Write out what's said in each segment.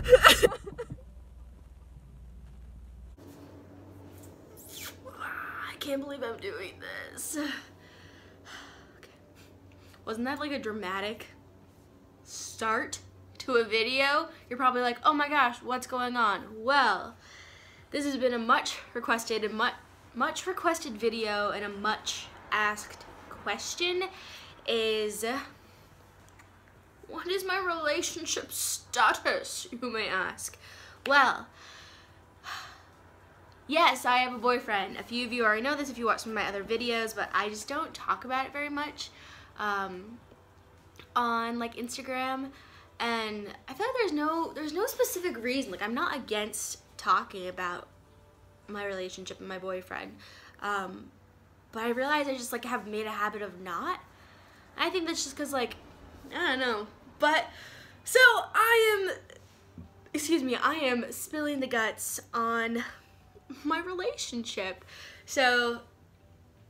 I can't believe I'm doing this. Okay. Wasn't that like a dramatic start to a video? You're probably like, oh my gosh, what's going on? Well, this has been a much requested video, and a much asked question is, what is my relationship status, you may ask? Well, yes, I have a boyfriend. A few of you already know this if you watch some of my other videos, but I just don't talk about it very much on like Instagram. And I feel like there's no specific reason. Like, I'm not against talking about my relationship and my boyfriend, but I realize I just like have made a habit of not. I think that's just because, like, I don't know. But so I am spilling the guts on my relationship. So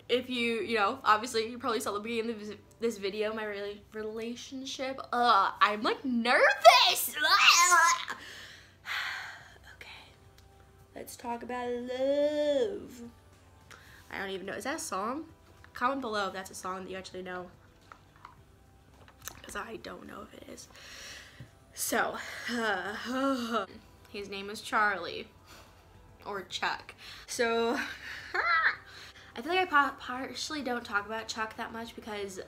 if you know, obviously you probably saw the beginning of this video, my relationship. I'm like nervous. Okay, let's talk about love. I don't even know, is that a song? Comment below if that's a song that you actually know, because I don't know if it is. So, his name is Charlie, or Chuck. So, I feel like I partially don't talk about Chuck that much because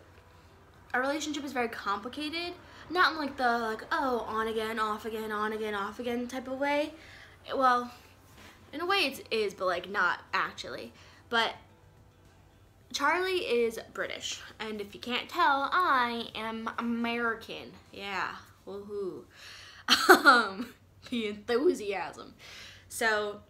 our relationship is very complicated. Not in like the oh, on again, off again, on again, off again type of way. Well, in a way it is, but like not actually. But Charlie is British, and if you can't tell, I am American. Yeah, woohoo. The enthusiasm. So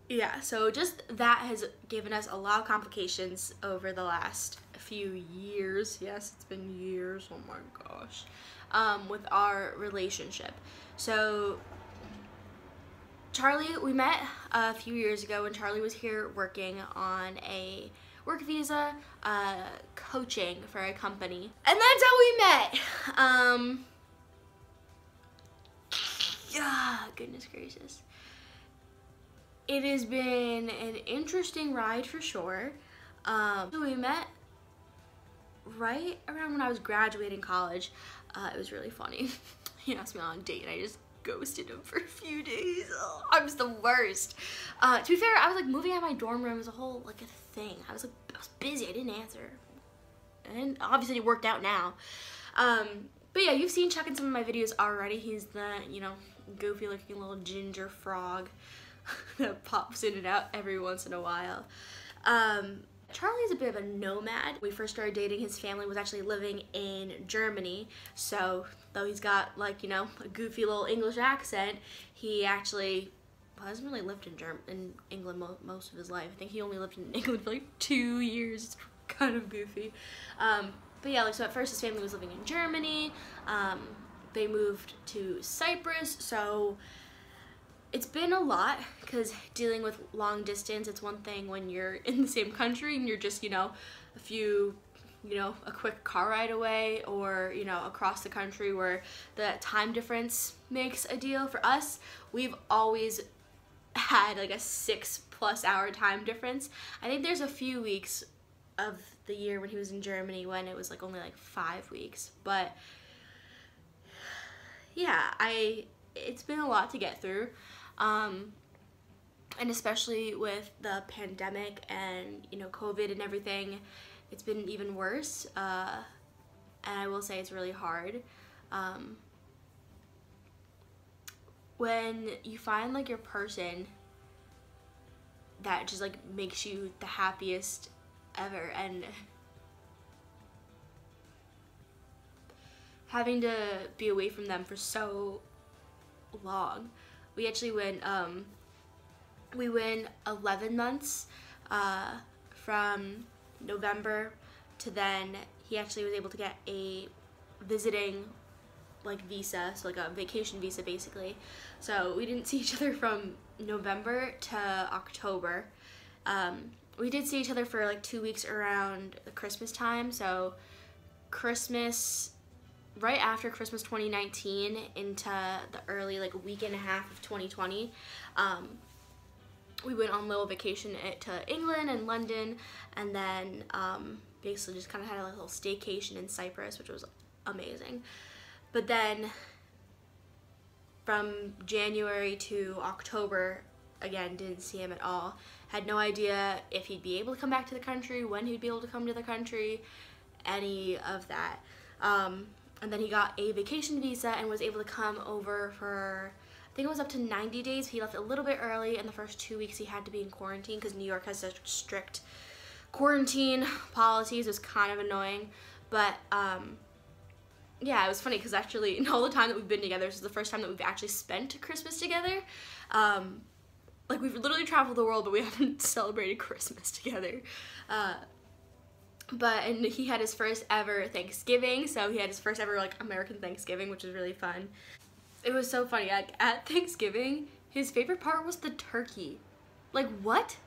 yeah, so just that has given us a lot of complications over the last few years. Yes, it's been years, oh my gosh, with our relationship. So Charlie, we met a few years ago when Charlie was here working on a work visa, coaching for a company. And that's how we met. Yeah, goodness gracious. It has been an interesting ride for sure. So we met right around when I was graduating college. It was really funny. He asked me on a date and I just ghosted him for a few days. Oh, I was the worst. To be fair, I was like moving out of my dorm room. It was a whole like a thing. I was busy. I didn't answer. And obviously it worked out now. But yeah, you've seen Chuck in some of my videos already. He's the, you know, goofy looking little ginger frog that pops in and out every once in a while. Charlie's a bit of a nomad. When we first started dating, his family was actually living in Germany, so though he's got like, you know, a goofy little English accent, he actually hasn't really lived in England most of his life. I think he only lived in England for like 2 years. It's kind of goofy. But yeah, like, so at first his family was living in Germany. They moved to Cyprus, so it's been a lot, because dealing with long distance, it's one thing when you're in the same country and you're just, you know, a quick car ride away, or, you know, across the country where the time difference makes a deal. For us, we've always had like a 6+ hour time difference. I think there's a few weeks of the year when he was in Germany when it was like only like 5 weeks, but yeah, it's been a lot to get through. And especially with the pandemic and, you know, COVID and everything, it's been even worse. And I will say it's really hard. When you find like your person that just like makes you the happiest ever, and having to be away from them for so long. We actually went, we went 11 months from November to then he actually was able to get a visiting like visa, so like a vacation visa basically. So we didn't see each other from November to October. We did see each other for like 2 weeks around the Christmas time, so Christmas right after Christmas 2019 into the early like week and a half of 2020. We went on a little vacation to England and London, and then basically just kind of had a little staycation in Cyprus, which was amazing. But then from January to October, again, didn't see him at all. Had no idea if he'd be able to come back to the country, when he'd be able to come to the country, any of that. And then he got a vacation visa and was able to come over for, I think it was up to 90 days. He left a little bit early, and the first 2 weeks he had to be in quarantine because New York has such strict quarantine policies. It was kind of annoying, but yeah, it was funny because actually in all the time that we've been together, this is the first time that we've actually spent Christmas together. Like, we've literally traveled the world, but we haven't celebrated Christmas together. And he had his first ever Thanksgiving, so he had his first ever like American Thanksgiving, which was really fun. It was so funny, like at Thanksgiving, his favorite part was the turkey. Like, what?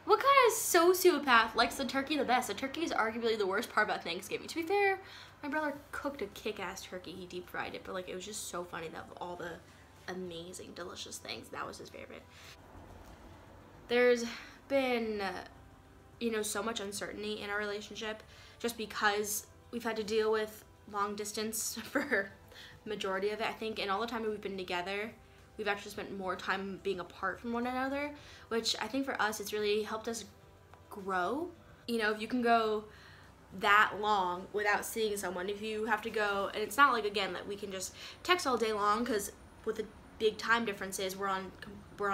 What kind of sociopath likes the turkey the best? The turkey is arguably the worst part about Thanksgiving. To be fair, my brother cooked a kick-ass turkey, he deep fried it, but like it was just so funny that of all the amazing, delicious things, that was his favorite. There's been you know, so much uncertainty in our relationship just because we've had to deal with long distance for majority of it, I think. And all the time that we've been together, we've actually spent more time being apart from one another, which I think for us, it's really helped us grow. You know, if you can go that long without seeing someone, if you have to go, and it's not like, again, that we can just text all day long, because with the big time differences, we're on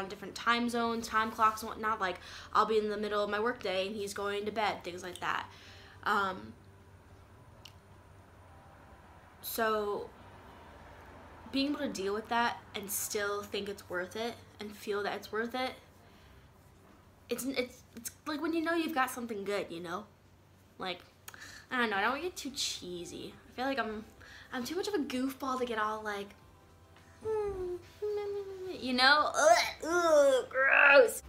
different time zones, time clocks and whatnot. Like, I'll be in the middle of my work day and he's going to bed, things like that. So being able to deal with that and still think it's worth it and feel that it's worth it, it's like when you know you've got something good, you know? Like, I don't know, I don't want to get too cheesy. I feel like I'm too much of a goofball to get all like, you know? Ugh, gross.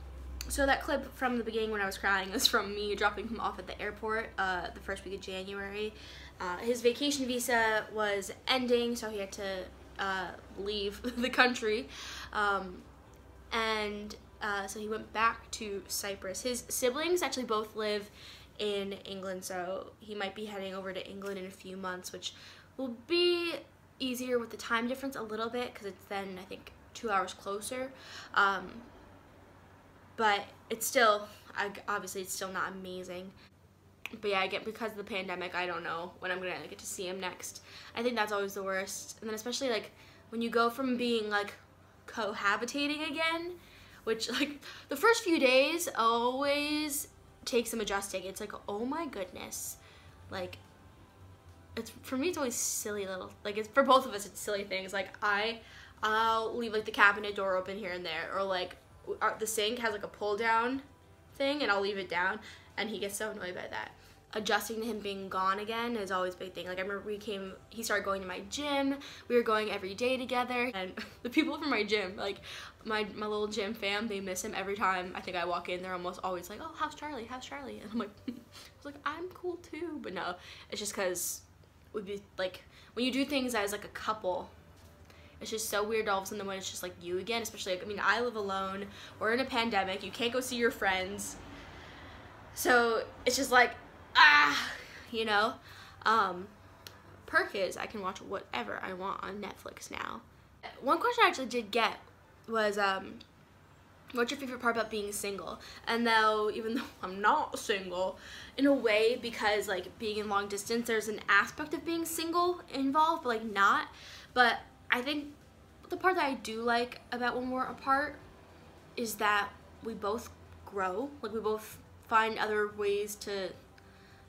So that clip from the beginning when I was crying was from me dropping him off at the airport the first week of January. His vacation visa was ending, so he had to leave the country. So he went back to Cyprus. His siblings actually both live in England, so he might be heading over to England in a few months, which will be easier with the time difference a little bit, because it's then, I think, 2 hours closer. But it's still, obviously it's still not amazing. But yeah, again, because of the pandemic, I don't know when I'm gonna get to see him next. I think that's always the worst. And then especially like when you go from being like cohabitating again, which like the first few days always takes some adjusting. It's like, oh my goodness. Like, it's, for me, it's always silly little, like, it's for both of us, it's silly things. Like, I'll leave like the cabinet door open here and there, or like the sink has like a pull down thing and I'll leave it down, and he gets so annoyed by that. Adjusting to him being gone again is always a big thing. Like, I remember he started going to my gym. We were going every day together, and the people from my gym, like my little gym fam, they miss him every time I think I walk in. They're almost always like, oh, how's Charlie? How's Charlie? And I'm like, I was like, I'm cool too. But no, it's just because we'd be like, when you do things as like a couple, it's just so weird all of a sudden when it's just like you again, especially like, I mean, I live alone, we're in a pandemic, you can't go see your friends, so it's just like, you know. Perk is I can watch whatever I want on Netflix now. One question I actually did get was, what's your favorite part about being single? And though, even though I'm not single, in a way, because like being in long distance, there's an aspect of being single involved, but like not. But I think the part that I do like about when we're apart is that we both grow. Like, we both find other ways to,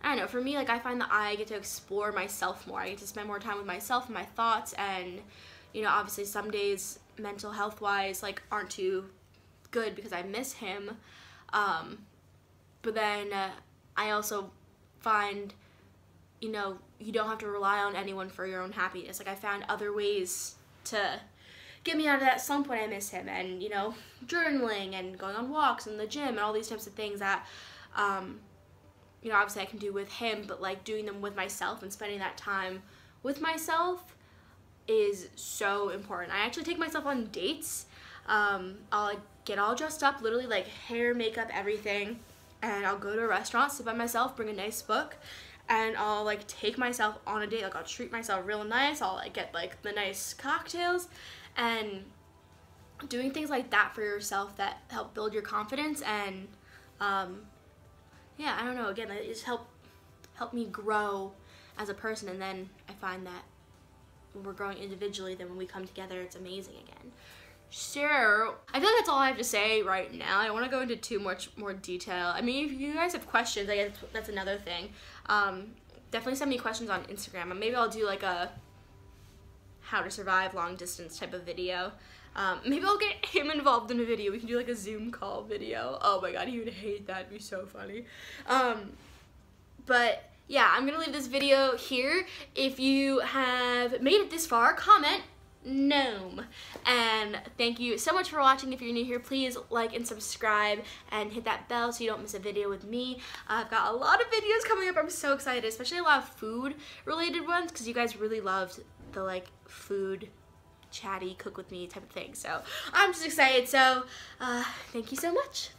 I don't know, for me, like, I find that I get to explore myself more. I get to spend more time with myself and my thoughts, and, you know, obviously some days mental health wise, like, aren't too good because I miss him. But then I also find, you know, you don't have to rely on anyone for your own happiness. Like, I found other ways to get me out of that slump when I miss him, and, you know, journaling and going on walks and the gym and all these types of things that, you know, obviously I can do with him, but like doing them with myself and spending that time with myself is so important. I actually take myself on dates. I'll like get all dressed up, literally like hair, makeup, everything, and I'll go to a restaurant, sit by myself, bring a nice book, and I'll like take myself on a date. Like I'll treat myself real nice. I'll like get like the nice cocktails, and doing things like that for yourself that help build your confidence. And yeah, I don't know, again, it just help me grow as a person. And then I find that when we're growing individually, then when we come together, it's amazing again. So I feel like that's all I have to say right now. I don't want to go into too much more detail. I mean, if you guys have questions, I guess that's another thing. Definitely send me questions on Instagram, and maybe I'll do like a how to survive long distance type of video. Maybe I'll get him involved in a video. We can do like a Zoom call video. Oh my god, he would hate that. It'd be so funny. But yeah, I'm gonna leave this video here. If you have made it this far, comment gnome. And thank you so much for watching. If you're new here, please like and subscribe and hit that bell so you don't miss a video with me. I've got a lot of videos coming up. I'm so excited, especially a lot of food related ones, because you guys really loved the like food chatty cook with me type of thing. So I'm just excited. So thank you so much.